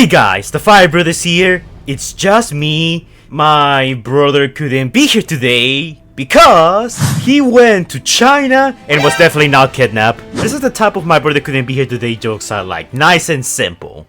Hey guys, the Fire Brothers here. It's just me. My brother couldn't be here today because he went to China and was definitely not kidnapped. This is the type of my brother couldn't be here today jokes I like, nice and simple.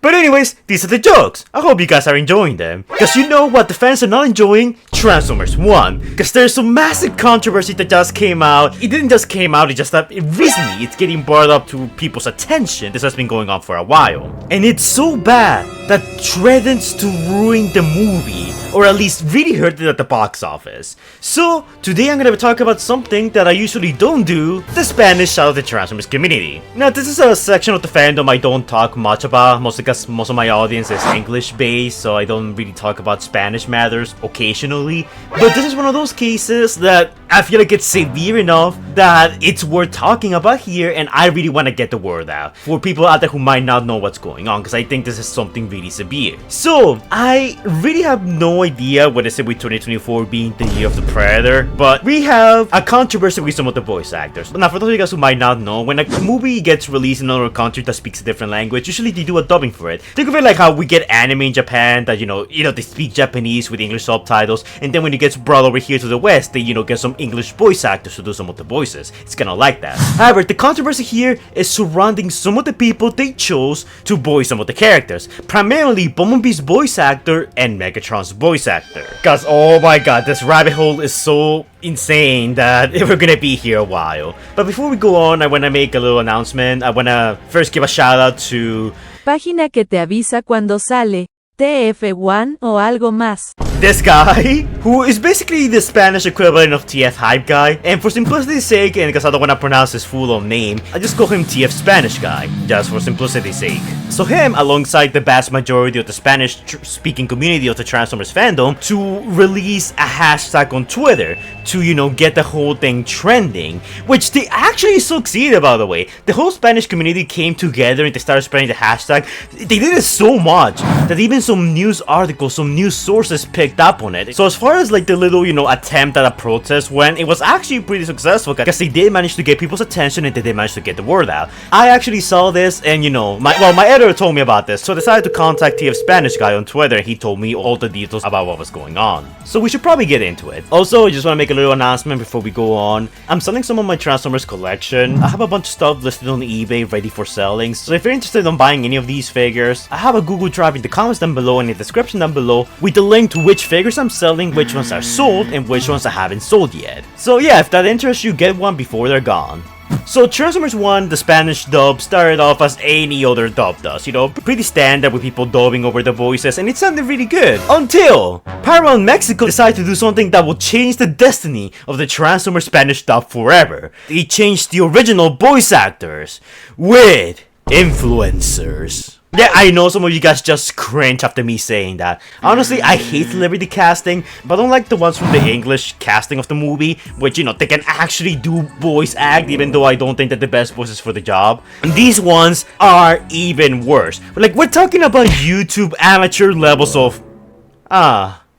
But anyways, these are the jokes. I hope you guys are enjoying them. Because you know what the fans are not enjoying? Transformers 1. Because there's some massive controversy that just came out. It didn't just came out, it just that recently it's getting brought up to people's attention. This has been going on for a while. And it's so bad that threatens to ruin the movie. Or at least really hurt it at the box office. So, today I'm gonna talk about something that I usually don't do. The Spanish side of the Transformers community. Now this is a section of the fandom I don't talk much about. Mostly because most of my audience is English based, so I don't really talk about Spanish matters occasionally. But this is one of those cases that I feel like it's severe enough that it's worth talking about here, and I really want to get the word out for people out there who might not know what's going on, because I think this is something really severe. So I really have no idea what is it with 2024 being the year of the Predator, but we have a controversy with some of the voice actors. Now for those of you guys who might not know, when a movie gets released in another country that speaks a different language, usually they do a dubbing for it. Think of it like how we get anime in Japan that, you know, they speak Japanese with English subtitles, and then when it gets brought over here to the West, they, get some English voice actors to do some of the voices. It's kind of like that. However, the controversy here is surrounding some of the people they chose to voice some of the characters. Primarily Bumblebee's voice actor and Megatron's voice actor. Cause oh my god, this rabbit hole is so insane that we're gonna be here a while. But before we go on, I wanna make a little announcement. I wanna first give a shout out to Página que te avisa cuando sale, TF1 o algo más. This guy, who is basically the Spanish equivalent of TF Hype Guy, and for simplicity's sake, and because I don't want to pronounce his full-on name, I just call him TF Spanish Guy, just for simplicity's sake. So him, alongside the vast majority of the Spanish-speaking community of the Transformers fandom, to release a hashtag on Twitter to, get the whole thing trending, which they actually succeeded, by the way. The whole Spanish community came together and they started spreading the hashtag. They did it so much that even some news articles, some news sources picked up on it. So as far as like the little, attempt at a protest went, it was actually pretty successful because they did manage to get people's attention and they did manage to get the word out. I actually saw this and my editor told me about this, so I decided to contact TF Spanish Guy on Twitter and he told me all the details about what was going on. So we should probably get into it. Also, I just want to make a little announcement before we go on. I'm selling some of my Transformers collection. I have a bunch of stuff listed on eBay ready for selling, so if you're interested in buying any of these figures, I have a Google Drive in the comments down below and in the description down below with the link to which figures I'm selling, which ones are sold, and which ones I haven't sold yet. So yeah, if that interests you, get one before they're gone. So Transformers 1, the Spanish dub, started off as any other dub does, pretty standard with people dubbing over the voices, and it sounded really good. Until Paramount Mexico decided to do something that will change the destiny of the Transformers Spanish dub forever. They changed the original voice actors with influencers. Yeah, I know some of you guys just cringe after me saying that. Honestly, I hate celebrity casting, but I don't like the ones from the English casting of the movie, which, they can actually do voice act, even though I don't think that the best voices for the job. And these ones are even worse. Like, we're talking about YouTube amateur levels of...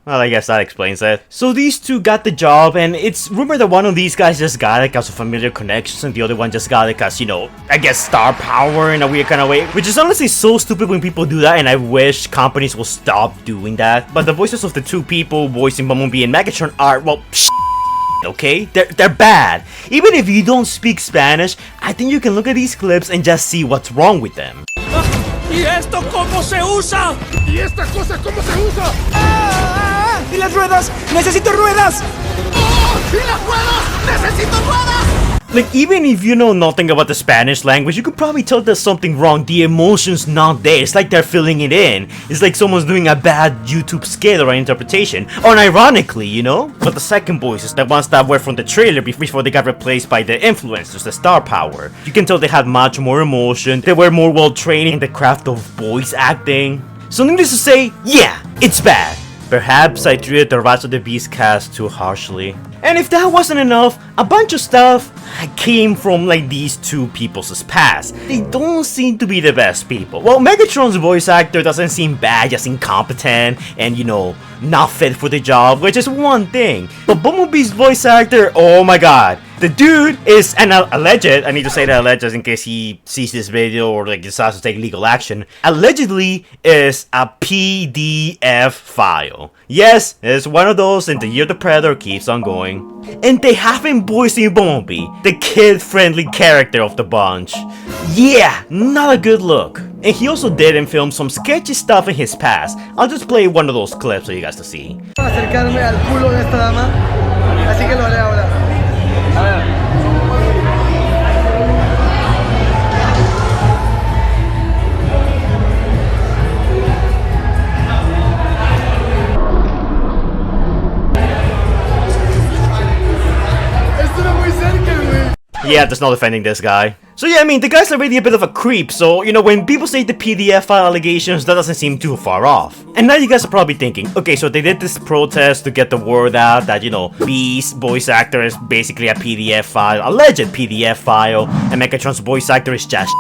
well, I guess that explains it. So these two got the job, and it's rumored that one of these guys just got it because of familiar connections, and the other one just got it because, I guess star power in a weird kind of way. Which is honestly so stupid when people do that, and I wish companies will stop doing that. But the voices of the two people voicing Bumblebee and Megatron are, well, okay? They're bad. Even if you don't speak Spanish, I think you can look at these clips and just see what's wrong with them. ¿Y esto cómo se usa? ¿Y esta cosa cómo se usa? ¡Ah! ¿Y las ruedas? ¡Necesito ruedas! ¡Oh! ¿Y las ruedas? ¡Necesito ruedas! Like, even if you know nothing about the Spanish language, you could probably tell there's something wrong. The emotion's not there. It's like they're filling it in. It's like someone's doing a bad YouTube skit or interpretation. Unironically, But the second voices, the ones that were from the trailer before they got replaced by the influencers, the star power, you can tell they had much more emotion. They were more well trained in the craft of voice acting. So needless to say, yeah, it's bad. Perhaps I treated the Rise of the Beast cast too harshly. And if that wasn't enough, a bunch of stuff came from like these two people's past. They don't seem to be the best people. Well, Megatron's voice actor doesn't seem bad, just incompetent and not fit for the job, which is one thing. But Bumblebee's voice actor, oh my god. The dude is an alleged, I need to say that alleged in case he sees this video or like decides to take legal action, allegedly is a PDF file. Yes, it's one of those and the year the Predator keeps on going. And they have him voicing Bumblebee, the kid-friendly character of the bunch. Yeah, not a good look. And he also did and filmed some sketchy stuff in his past. I'll just play one of those clips for you guys to see. Acercarme al culo de esta dama, así que lo haré ahora. A ver. Yeah, there's no defending this guy. So yeah, I mean, the guy's already a bit of a creep, so, you know, when people say the PDF file allegations, that doesn't seem too far off. And now you guys are probably thinking, okay, so they did this protest to get the word out that, you know, Beast voice actor is basically a PDF file, alleged PDF file, and Megatron's voice actor is just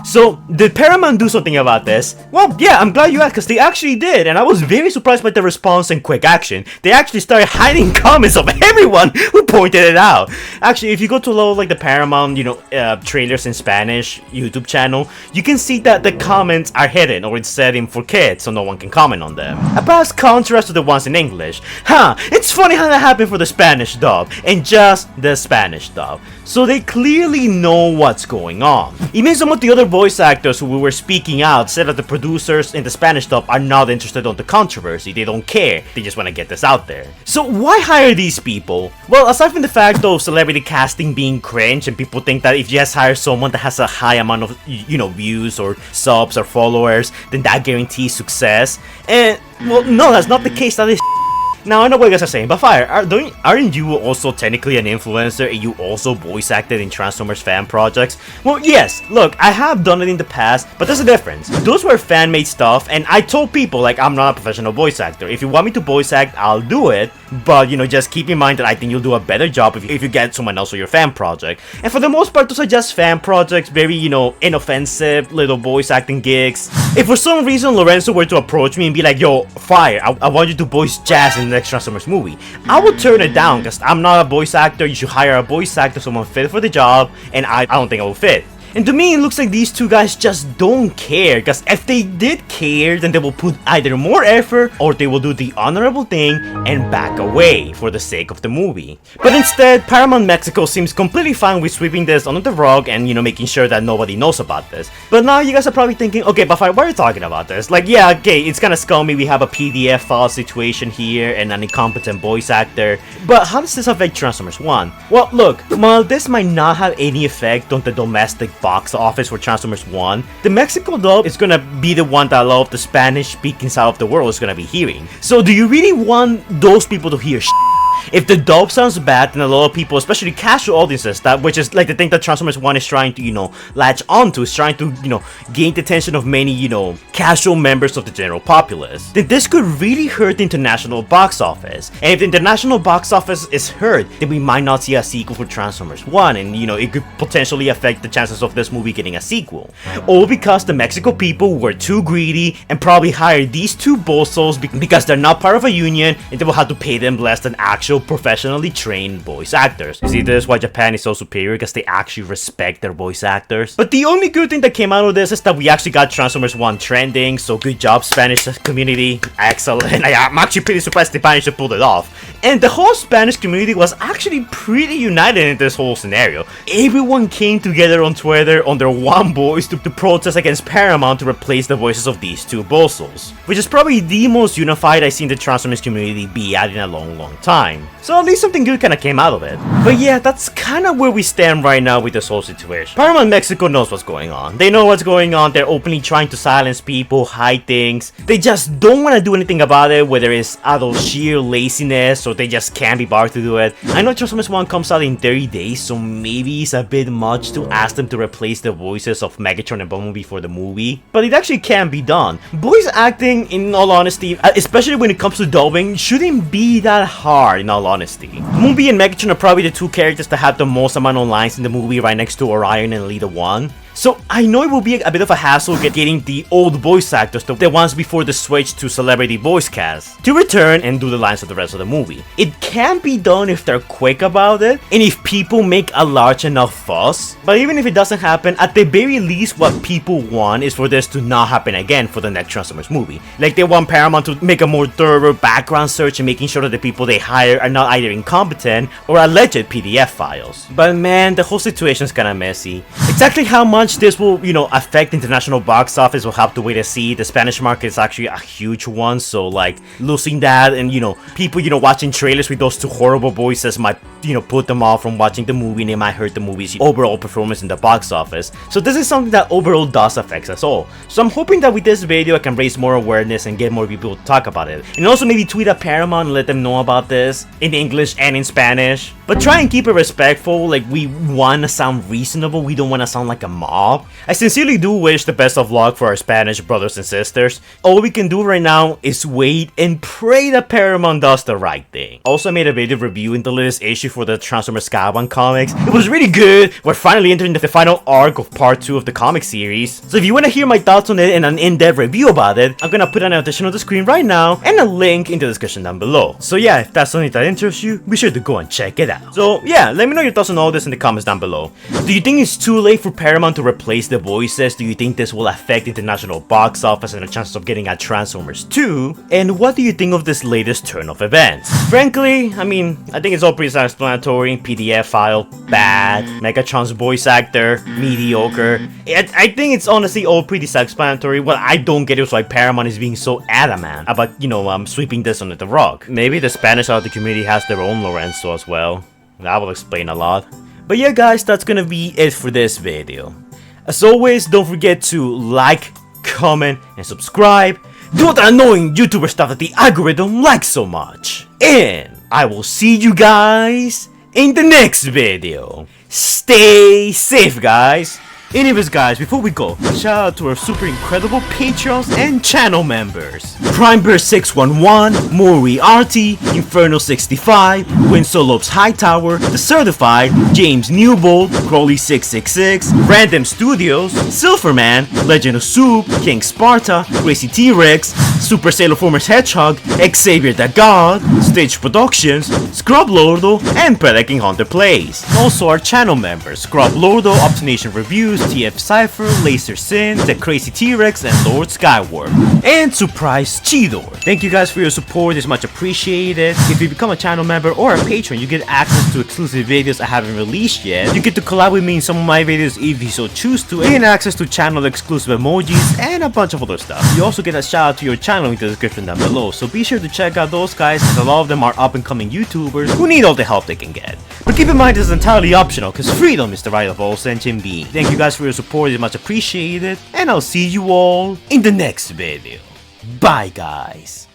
So, did Paramount do something about this? Well, yeah, I'm glad you asked, because they actually did, and I was very surprised by the response and quick action. They actually started hiding comments of everyone who pointed it out. Actually, if you go to like the Paramount, you know, trailers in Spanish YouTube channel, you can see that the comments are hidden, or it's set in for kids, so no one can comment on them. A vast contrast to the ones in English. Huh, it's funny how that happened for the Spanish dub, and just the Spanish dub. So they clearly know what's going on. Even some of the other voice actors who were speaking out said that the producers in the Spanish dub are not interested on the controversy. They don't care. They just want to get this out there. So why hire these people? Well, aside from the fact of celebrity casting being cringe and people think that if you just hire someone that has a high amount of, you know, views or subs or followers, then that guarantees success. And, well, no, that's not the case. That is Now, I know what you guys are saying, but Fire, aren't you also technically an influencer and you also voice acted in Transformers fan projects? Well, yes, look, I have done it in the past, but there's a difference. Those were fan-made stuff, and I told people, like, I'm not a professional voice actor. If you want me to voice act, I'll do it, but, you know, just keep in mind that I think you'll do a better job if you get someone else for your fan project. And for the most part, those are just fan projects, very, you know, inoffensive, little voice acting gigs. If for some reason Lorenzo were to approach me and be like, yo, Fire, I want you to voice Jazz in the next Transformers movie, I would turn it down because I'm not a voice actor. You should hire a voice actor, someone fit for the job, and I don't think I will fit. And to me, it looks like these two guys just don't care, because if they did care, then they will put either more effort or they will do the honorable thing and back away for the sake of the movie. But instead, Paramount Mexico seems completely fine with sweeping this under the rug and, you know, making sure that nobody knows about this. But now you guys are probably thinking, okay, but why are you talking about this? Like, yeah, okay, it's kind of scummy. We have a PDF file situation here and an incompetent voice actor. But how does this affect Transformers 1? Well, look, while this might not have any effect on the domestic box office for Transformers 1, the Mexico dub is gonna be the one that a lot of the Spanish-speaking side of the world is gonna be hearing. So do you really want those people to hear If the dub sounds bad, then a lot of people, especially casual audiences, which is like the thing that Transformers 1 is trying to, you know, latch onto, is trying to, you know, gain the attention of many, you know, casual members of the general populace, then this could really hurt the international box office. And if the international box office is hurt, then we might not see a sequel for Transformers 1, and, you know, it could potentially affect the chances of this movie getting a sequel. All because the Mexico people were too greedy and probably hired these two bozos because they're not part of a union, and they will have to pay them less than actual professionally trained voice actors. You see, this is why Japan is so superior, because they actually respect their voice actors. But the only good thing that came out of this is that we actually got Transformers 1 trending, so good job, Spanish community. Excellent. I'm actually pretty surprised they managed to pull it off. And the whole Spanish community was actually pretty united in this whole scenario. Everyone came together on Twitter under one voice to protest against Paramount to replace the voices of these two bozos, which is probably the most unified I've seen the Transformers community be at in a long time. So at least something good kinda came out of it. But yeah, that's kinda where we stand right now with this whole situation. Paramount Mexico knows what's going on. They know what's going on. They're openly trying to silence people, hide things. They just don't want to do anything about it, whether it's out of sheer laziness or they just can't be bothered to do it. I know Transformers 1 comes out in 30 days, so maybe it's a bit much to ask them to replace the voices of Megatron and Bumblebee for the movie, but it actually can be done. Voice acting, in all honesty, especially when it comes to dubbing, shouldn't be that hard, in all honesty. Bumblebee and Megatron are probably the two characters that have the most amount of lines in the movie, right next to Orion and Lita 1. So I know it will be a bit of a hassle getting the old voice actors, the ones before the switch to celebrity voice cast, to return and do the lines of the rest of the movie. It can be done if they're quick about it, and if people make a large enough fuss. But even if it doesn't happen, at the very least what people want is for this to not happen again for the next Transformers movie. Like, they want Paramount to make a more thorough background search and making sure that the people they hire are not either incompetent or alleged PDF files. But man, the whole situation is kinda messy. Exactly how much this will, affect international box office, we'll have to wait to see. The Spanish market is actually a huge one, so like, losing that and, people, watching trailers with those two horrible voices might, put them off from watching the movie, and it might hurt the movie's overall performance in the box office. So this is something that overall does affect us all. So I'm hoping that with this video I can raise more awareness and get more people to talk about it. And also maybe tweet at Paramount and let them know about this in English and in Spanish. But try and keep it respectful, like we want to sound reasonable, we don't want to sound like a mob. I sincerely do wish the best of luck for our Spanish brothers and sisters. All we can do right now is wait and pray that Paramount does the right thing. Also, I made a video reviewing the latest issue for the Transformers Skybound comics. It was really good. We're finally entering the final arc of part 2 of the comic series. So if you want to hear my thoughts on it and an in-depth review about it, I'm gonna put an annotation on the screen right now and a link in the description down below. So yeah, if that's something that interests you, be sure to go and check it out. So yeah, let me know your thoughts on all this in the comments down below. Do you think it's too late for Paramount to replace the voices? Do you think this will affect international box office and the chances of getting a Transformers 2? And what do you think of this latest turn of events? Frankly, I think it's all pretty self-explanatory. PDF file, bad. Megatron's voice actor, mediocre. I think it's honestly all pretty self-explanatory. What I don't get is why Paramount is being so adamant about, sweeping this under the rug. Maybe the Spanish side of the community has their own Lorenzo as well. That will explain a lot. But yeah guys, that's gonna be it for this video. As always, don't forget to like, comment, and subscribe. Do all the annoying YouTuber stuff that the algorithm likes so much. And I will see you guys in the next video. Stay safe, guys. Anyways guys, before we go, shout out to our super incredible Patreons and channel members. Primebear611, Moriarty, Inferno65, Winsolopes Hightower, The Certified, James Newbold, Crowley666, Random Studios, Silverman, Legend of Soup, King Sparta, Crazy T-Rex, Super Sailor Formers Hedgehog, Xavier the God, Stage Productions, Scrub Lordo, and Pelican Hunter Plays. Also our channel members, Scrub Lordo, Obstination Reviews, TF Cypher, Laser Sin, The Crazy T-Rex, and Lord Skywarp. And Surprise Chidor. Thank you guys for your support, it's much appreciated. If you become a channel member or a patron, you get access to exclusive videos I haven't released yet. You get to collab with me in some of my videos if you so choose to, and access to channel exclusive emojis, and a bunch of other stuff. You also get a shout out to your channel in the description down below, so be sure to check out those guys, as a lot of them are up and coming YouTubers who need all the help they can get. But keep in mind this is entirely optional, because freedom is the right of all sentient beings. Thank you guys for your support, it's much appreciated, and I'll see you all in the next video. Bye guys!